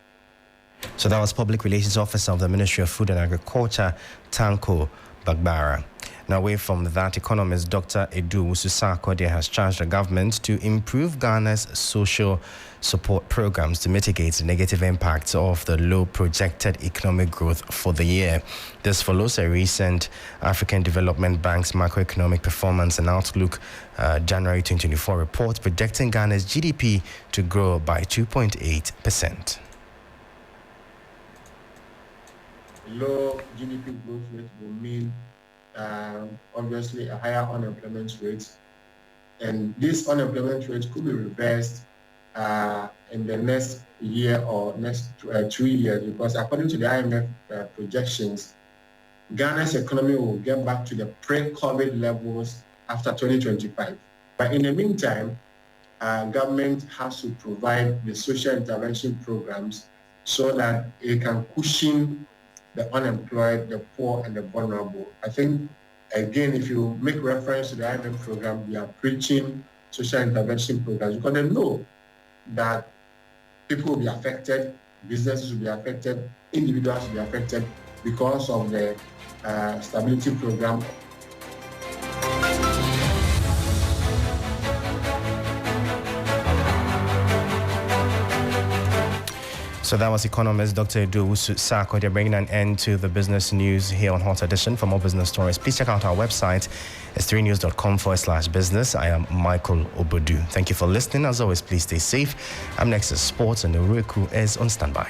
So that was Public Relations Officer of the Ministry of Food and Agriculture, Tanko Bagbara. Now, away from that, economist Dr. Edu Ususakode has charged the government to improve Ghana's social support programs to mitigate the negative impacts of the low projected economic growth for the year. This follows a recent African Development Bank's macroeconomic performance and outlook January 2024 report projecting Ghana's GDP to grow by 2.8%. Low GDP growth rate will mean obviously a higher unemployment rate, and this unemployment rate could be reversed in the next year or next 2 years, because according to the IMF projections, Ghana's economy will get back to the pre-COVID levels after 2025. But in the meantime, government has to provide the social intervention programs so that it can cushion the unemployed, the poor, and the vulnerable. I think, again, if you make reference to the IMF program, we are preaching social intervention programs because they know that people will be affected, businesses will be affected, individuals will be affected because of the stability program. So that was economist Dr. Edu Ususakode. They're bringing an end to the business news here on Hot Edition. For more business stories, please check out our website. It's 3news.com/business. I am Michael Obodu. Thank you for listening. As always, please stay safe. Up next is sports, and Ureku is on standby.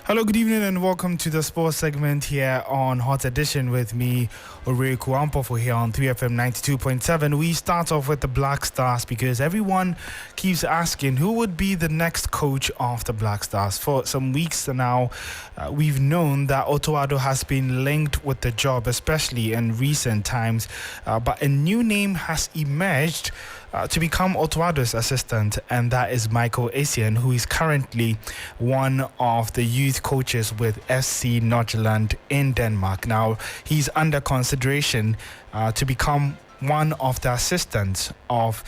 Hello, good evening, and welcome to the sports segment here on Hot Edition with me, Oreku Ampofo, here on 3FM 92.7. We start off with the Black Stars because everyone keeps asking who would be the next coach of the Black Stars. For some weeks now, we've known that Otto Addo has been linked with the job, especially in recent times, but a new name has emerged to become Otto Addo's assistant, and that is Michael Essien, who is currently one of the youth coaches with FC Nordsjælland in Denmark. Now, he's under consideration to become one of the assistants of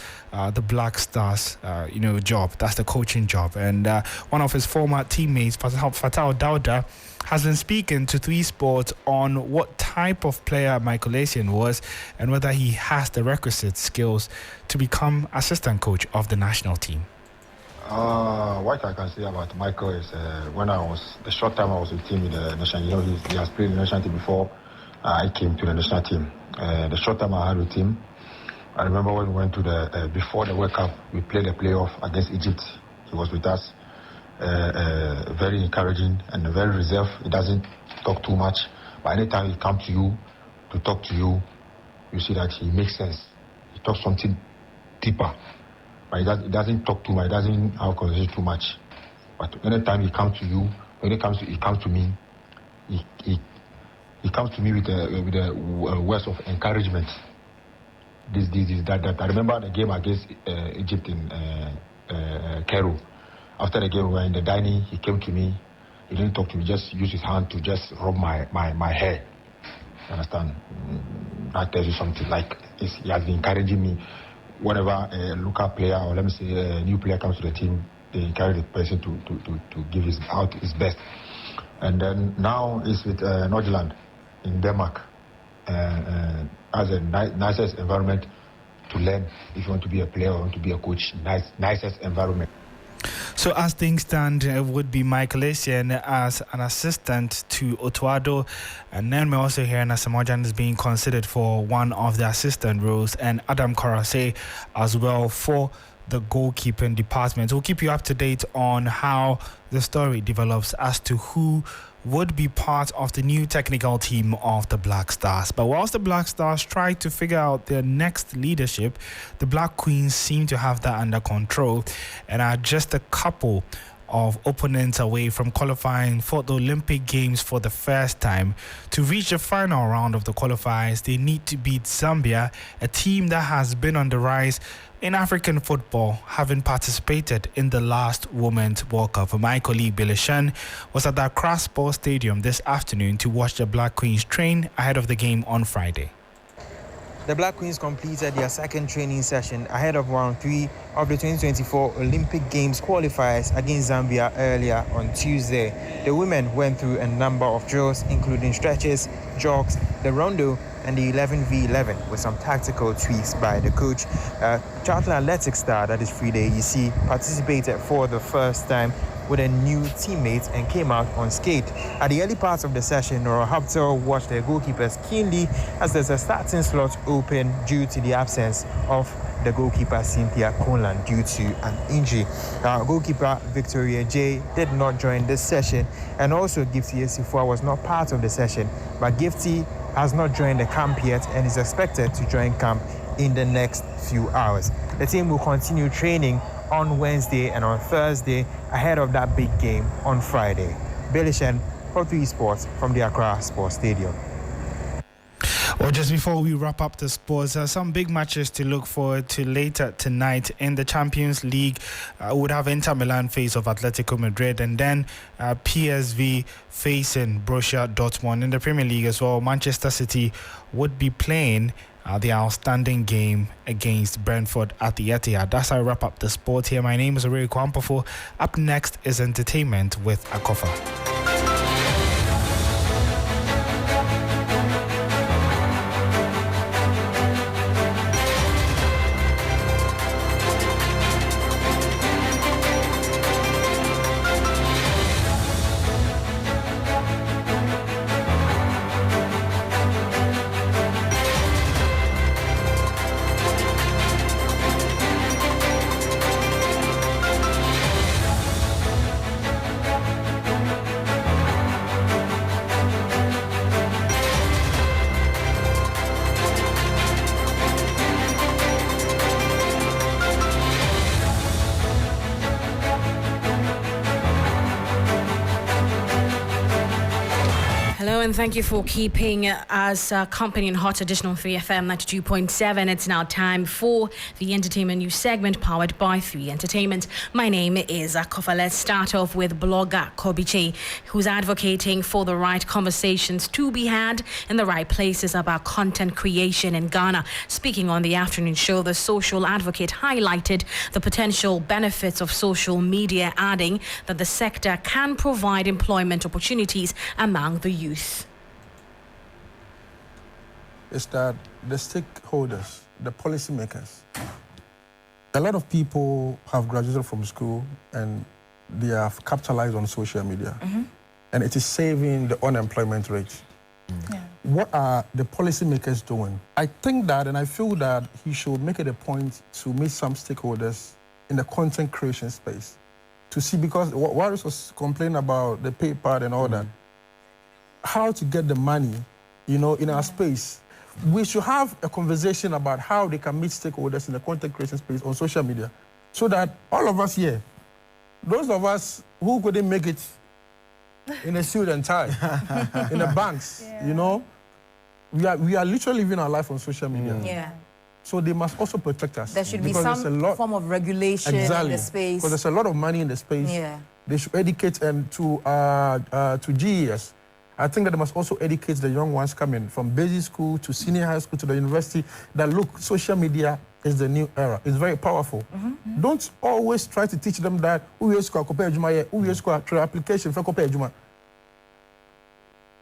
the Black Stars, job. That's the coaching job. And one of his former teammates, Fatau Dauda, has been speaking to 3 Sports on what type of player Michael Essien was and whether he has the requisite skills to become assistant coach of the national team. What I can say about Michael is the short time I was with him in the national, he has played in the national team before I came to the national team. The short time I had with him, I remember when we went to before the World Cup, we played the playoff against Egypt. He was with us. Very encouraging and very reserved. He doesn't talk too much, but anytime he comes to you to talk to you, you see that he makes sense. He talks something deeper, but he doesn't talk too much. He doesn't have conversation too much. But anytime he comes to you, when he comes to me, he comes to me with the words of encouragement. This, that. I remember the game against Egypt in Cairo. After the game, we were in the dining. He came to me. He didn't talk to me. Just used his hand to just rub my hair. You understand? That tells you something. Like he has been encouraging me. Whenever a local player or let me say a new player comes to the team, they encourage the person to give his best. And then now he's with Nordsjælland in Denmark. Has a nicest environment to learn if you want to be a player or want to be a coach. Nicest environment. So as things stand, it would be Michael Essien as an assistant to Otuado, and then we're also hearing Asamoah is being considered for one of the assistant roles, and Adam Korase as well for the goalkeeping department. We'll keep you up to date on how the story develops as to who would be part of the new technical team of the Black Stars. But whilst the Black Stars try to figure out their next leadership, the Black Queens seem to have that under control and are just a couple of opponents away from qualifying for the Olympic Games for the first time. To reach the final round of the qualifiers, they need to beat Zambia, a team that has been on the rise in African football, having participated in the last Women's World Cup. My colleague Billy Shen was at the Accra Sports Stadium this afternoon to watch the Black Queens train ahead of the game on Friday. The Black Queens completed their second training session ahead of round 3 of the 2024 Olympic Games qualifiers against Zambia earlier on Tuesday. The women went through a number of drills, including stretches, jogs, the rondo, and the 11v11 with some tactical tweaks by the coach. Charlton Athletic star, that is Frida Yisi, participated for the first time with a new teammate and came out unscathed. At the early part of the session, Nora Haptel watched their goalkeepers keenly as there's a starting slot open due to the absence of the goalkeeper Cynthia Conlan due to an injury. Goalkeeper Victoria J did not join this session, and also Gifty Esifua was not part of the session, but Gifty has not joined the camp yet and is expected to join camp in the next few hours. The team will continue training on Wednesday and on Thursday ahead of that big game on Friday. Billy Shen for 3 Sports from the Accra Sports Stadium. Well, just before we wrap up the sports, some big matches to look forward to later tonight in the Champions League. Would have Inter Milan face of Atletico Madrid, and then PSV facing Borussia Dortmund. In the Premier League as well, Manchester City would be playing the outstanding game against Brentford at the Etihad. That's how I wrap up the sport here. My name is Ore Kwampafo. Up next is entertainment with Akofa. And thank you for keeping us company in Hot Edition on 3FM 92.7. It's now time for the entertainment news segment powered by 3 Entertainment. My name is Akofa. Let's start off with blogger Kobiche, who's advocating for the right conversations to be had in the right places about content creation in Ghana. Speaking on the afternoon show, the social advocate highlighted the potential benefits of social media, adding that the sector can provide employment opportunities among the youth. Is that the stakeholders, the policymakers, a lot of people have graduated from school and they have capitalized on social media. And it is saving the unemployment rate. What are the policymakers doing? I think that, and I feel that he should make it a point to meet some stakeholders in the content creation space to see, because Waris was complaining about the pay part and all that, how to get the money, in our space. We should have a conversation about how they can meet stakeholders in the content creation space on social media, so that all of us here, those of us who couldn't make it in a suit and tie, in the banks, we are literally living our life on social media. So they must also protect us. There should be some form of regulation in the space. Because there's a lot of money in the space. They should educate and to GES. I think that they must also educate the young ones coming from basic school to senior high school to the university that, look, social media is the new era. It's very powerful. Don't always try to teach them that who is going to compare application for compare.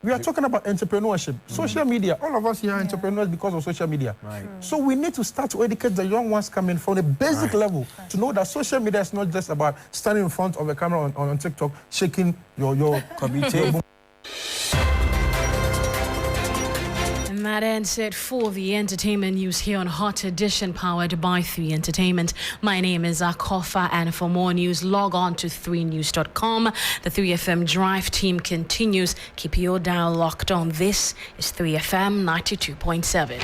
We are talking about entrepreneurship. Social media, all of us here are entrepreneurs because of social media. Right. So we need to start to educate the young ones coming from the basic level to know that social media is not just about standing in front of a camera on TikTok, shaking your computer. And that ends it for the entertainment news here on Hot Edition, powered by 3 Entertainment. My name is Akofa, and for more news, log on to 3news.com. The 3FM Drive team continues. Keep your dial locked on. This is 3FM 92.7.